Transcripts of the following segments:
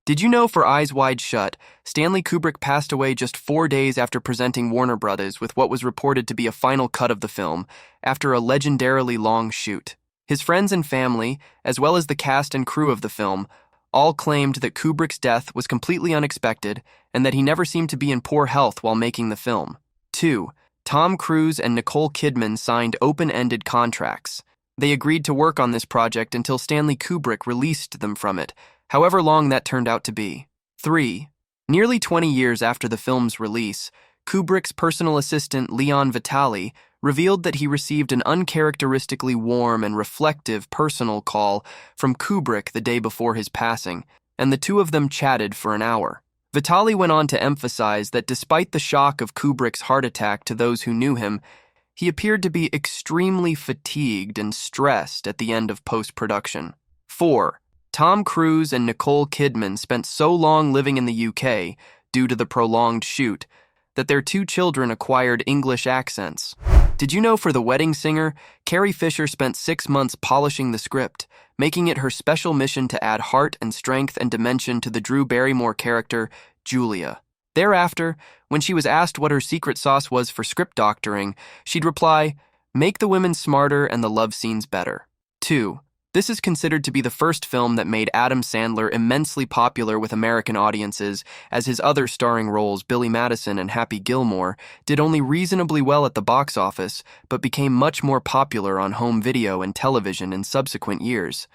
Did you know for Eyes Wide Shut, Stanley Kubrick passed away just 4 days after presenting Warner Brothers with what was reported to be a final cut of the film after a legendarily long shoot? His friends and family, as well as the cast and crew of the film, all claimed that Kubrick's death was completely unexpected and that he never seemed to be in poor health while making the film. 2. Tom Cruise and Nicole Kidman signed open-ended contracts. They agreed to work on this project until Stanley Kubrick released them from it, however long that turned out to be. 3. Nearly 20 years after the film's release, Kubrick's personal assistant Leon Vitali revealed that he received an uncharacteristically warm and reflective personal call from Kubrick the day before his passing, and the two of them chatted for an hour. Vitali went on to emphasize that despite the shock of Kubrick's heart attack to those who knew him, he appeared to be extremely fatigued and stressed at the end of post-production. 4. Tom Cruise and Nicole Kidman spent so long living in the UK, due to the prolonged shoot, that their 2 children acquired English accents. Did you know for The Wedding Singer, Carrie Fisher spent 6 months polishing the script, making it her special mission to add heart and strength and dimension to the Drew Barrymore character, Julia. Thereafter, when she was asked what her secret sauce was for script doctoring, she'd reply, "Make the women smarter and the love scenes better." 2. This is considered to be the first film that made Adam Sandler immensely popular with American audiences, as his other starring roles, Billy Madison and Happy Gilmore, did only reasonably well at the box office, but became much more popular on home video and television in subsequent years.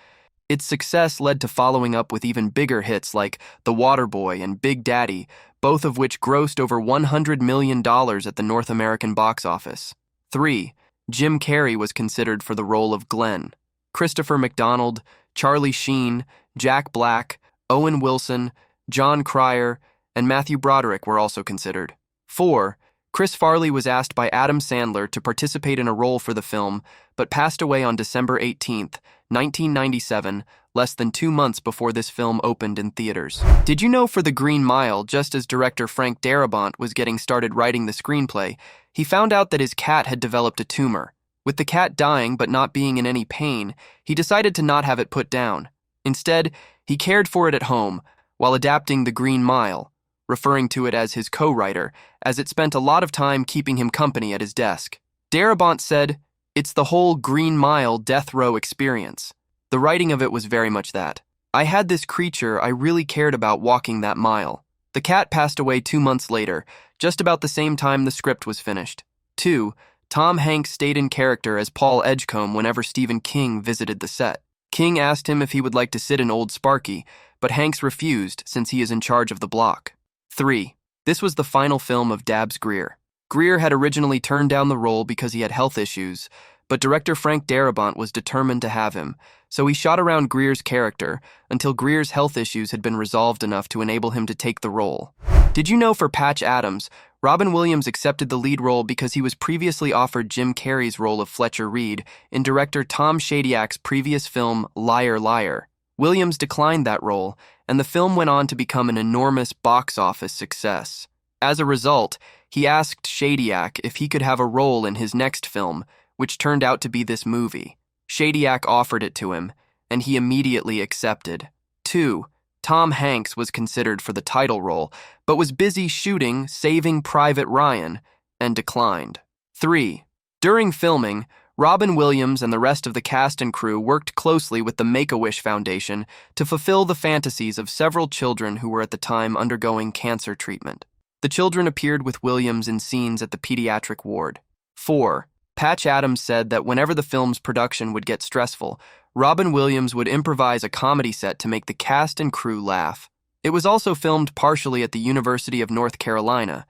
Its success led to following up with even bigger hits like The Waterboy and Big Daddy, both of which grossed over $100 million at the North American box office. 3. Jim Carrey was considered for the role of Glenn. Christopher McDonald, Charlie Sheen, Jack Black, Owen Wilson, John Cryer, and Matthew Broderick were also considered. 4. Chris Farley was asked by Adam Sandler to participate in a role for the film, but passed away on December 18, 1997, less than 2 months before this film opened in theaters. Did you know for The Green Mile, just as director Frank Darabont was getting started writing the screenplay, he found out that his cat had developed a tumor. With the cat dying but not being in any pain, he decided to not have it put down. Instead, he cared for it at home, while adapting The Green Mile, referring to it as his co-writer, as it spent a lot of time keeping him company at his desk. Darabont said, "It's the whole Green Mile death row experience. The writing of it was very much that. I had this creature I really cared about walking that mile." The cat passed away 2 months later, just about the same time the script was finished. 2. Tom Hanks stayed in character as Paul Edgecombe whenever Stephen King visited the set. King asked him if he would like to sit in Old Sparky, but Hanks refused since he is in charge of the block. 3. This was the final film of Dabbs Greer. Greer had originally turned down the role because he had health issues, but director Frank Darabont was determined to have him, so he shot around Greer's character until Greer's health issues had been resolved enough to enable him to take the role. Did you know for Patch Adams, Robin Williams accepted the lead role because he was previously offered Jim Carrey's role of Fletcher Reed in director Tom Shadyack's previous film Liar Liar. Williams declined that role, and the film went on to become an enormous box office success. As a result, he asked Shadyack if he could have a role in his next film, which turned out to be this movie. Shadyack offered it to him, and he immediately accepted. 2. Tom Hanks was considered for the title role, but was busy shooting Saving Private Ryan and declined. 3. During filming, Robin Williams and the rest of the cast and crew worked closely with the Make-A-Wish Foundation to fulfill the fantasies of several children who were at the time undergoing cancer treatment. The children appeared with Williams in scenes at the pediatric ward. 4. Patch Adams said that whenever the film's production would get stressful, Robin Williams would improvise a comedy set to make the cast and crew laugh. It was also filmed partially at the University of North Carolina.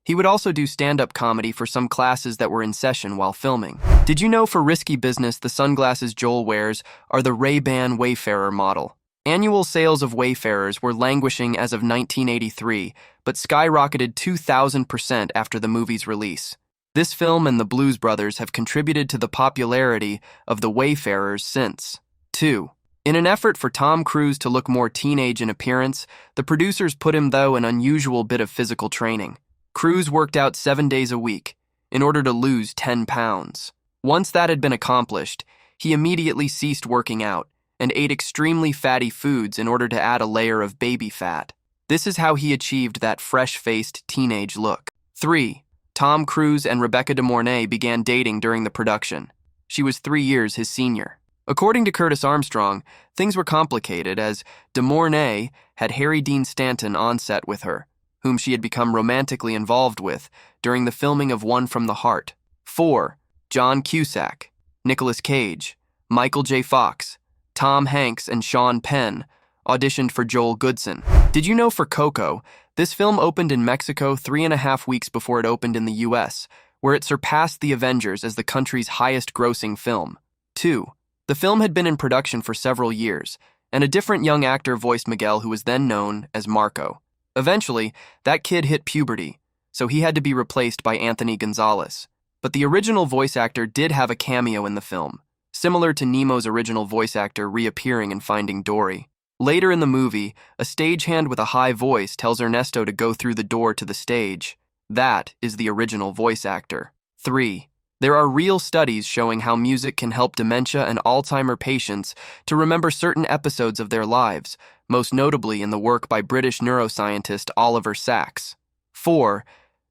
He would also do stand-up comedy for some classes that were in session while filming. Did you know for Risky Business, the sunglasses Joel wears are the Ray-Ban Wayfarer model? Annual sales of Wayfarers were languishing as of 1983, but skyrocketed 2,000% after the movie's release. This film and the Blues Brothers have contributed to the popularity of the Wayfarers since. 2. In an effort for Tom Cruise to look more teenage in appearance, the producers put him, though, an unusual bit of physical training. Cruise worked out 7 days a week in order to lose 10 pounds. Once that had been accomplished, he immediately ceased working out, and ate extremely fatty foods in order to add a layer of baby fat. This is how he achieved that fresh-faced teenage look. 3. Tom Cruise and Rebecca De Mornay began dating during the production. She was 3 years his senior. According to Curtis Armstrong, things were complicated as De Mornay had Harry Dean Stanton on set with her, whom she had become romantically involved with during the filming of One from the Heart. 4. John Cusack, Nicolas Cage, Michael J. Fox, Tom Hanks, and Sean Penn auditioned for Joel Goodson. Did you know for Coco, this film opened in Mexico 3.5 weeks before it opened in the US, where it surpassed The Avengers as the country's highest-grossing film? 2. The film had been in production for several years, and a different young actor voiced Miguel, who was then known as Marco. Eventually, that kid hit puberty, so he had to be replaced by Anthony Gonzalez. But the original voice actor did have a cameo in the film, similar to Nemo's original voice actor reappearing in Finding Dory. Later in the movie, a stagehand with a high voice tells Ernesto to go through the door to the stage. That is the original voice actor. 3. There are real studies showing how music can help dementia and Alzheimer patients to remember certain episodes of their lives, most notably in the work by British neuroscientist Oliver Sacks. 4.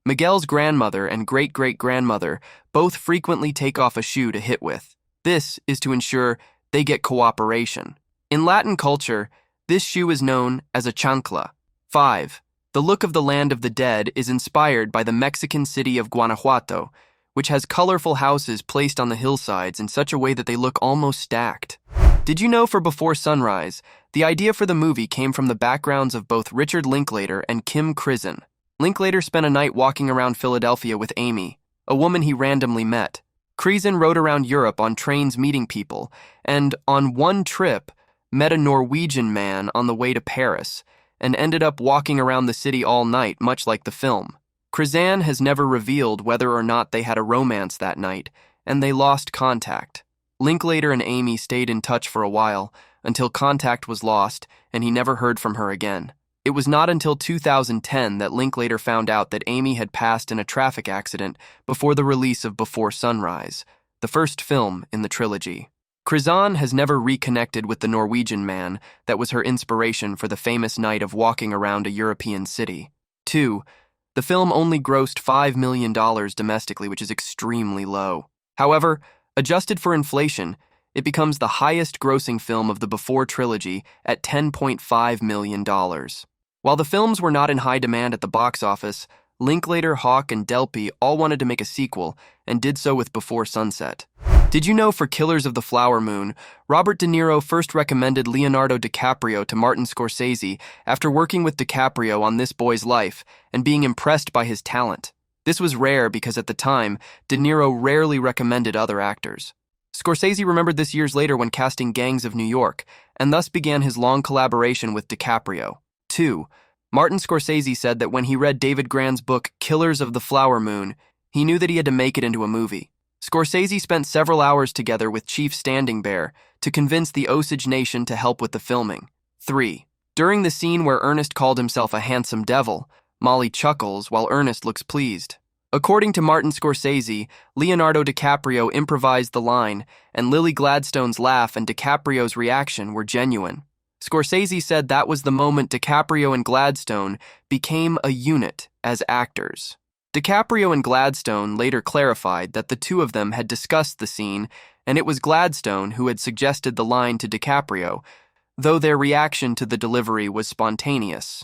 Miguel's grandmother and great-great-grandmother both frequently take off a shoe to hit with. This is to ensure they get cooperation. In Latin culture, this shoe is known as a chancla. 5. The look of the Land of the Dead is inspired by the Mexican city of Guanajuato, which has colorful houses placed on the hillsides in such a way that they look almost stacked. Did you know for Before Sunrise, the idea for the movie came from the backgrounds of both Richard Linklater and Kim Krizan? Linklater spent a night walking around Philadelphia with Amy, a woman he randomly met. Krizan rode around Europe on trains meeting people, and on one trip, met a Norwegian man on the way to Paris, and ended up walking around the city all night, much like the film. Krizan has never revealed whether or not they had a romance that night, and they lost contact. Linklater and Amy stayed in touch for a while, until contact was lost, and he never heard from her again. It was not until 2010 that Linklater found out that Amy had passed in a traffic accident before the release of Before Sunrise, the first film in the trilogy. Krizan has never reconnected with the Norwegian man that was her inspiration for the famous night of walking around a European city. 2. The film only grossed $5 million domestically, which is extremely low. However, adjusted for inflation, it becomes the highest-grossing film of the Before trilogy at $10.5 million. While the films were not in high demand at the box office, Linklater, Hawke, and Delpy all wanted to make a sequel, and did so with Before Sunset. Did you know for Killers of the Flower Moon, Robert De Niro first recommended Leonardo DiCaprio to Martin Scorsese after working with DiCaprio on This Boy's Life and being impressed by his talent? This was rare because at the time, De Niro rarely recommended other actors. Scorsese remembered this years later when casting Gangs of New York, and thus began his long collaboration with DiCaprio. 2. Martin Scorsese said that when he read David Grann's book Killers of the Flower Moon, he knew that he had to make it into a movie. Scorsese spent several hours together with Chief Standing Bear to convince the Osage Nation to help with the filming. 3. During the scene where Ernest called himself a handsome devil, Molly chuckles while Ernest looks pleased. According to Martin Scorsese, Leonardo DiCaprio improvised the line, and Lily Gladstone's laugh and DiCaprio's reaction were genuine. Scorsese said that was the moment DiCaprio and Gladstone became a unit as actors. DiCaprio and Gladstone later clarified that the two of them had discussed the scene, and it was Gladstone who had suggested the line to DiCaprio, though their reaction to the delivery was spontaneous.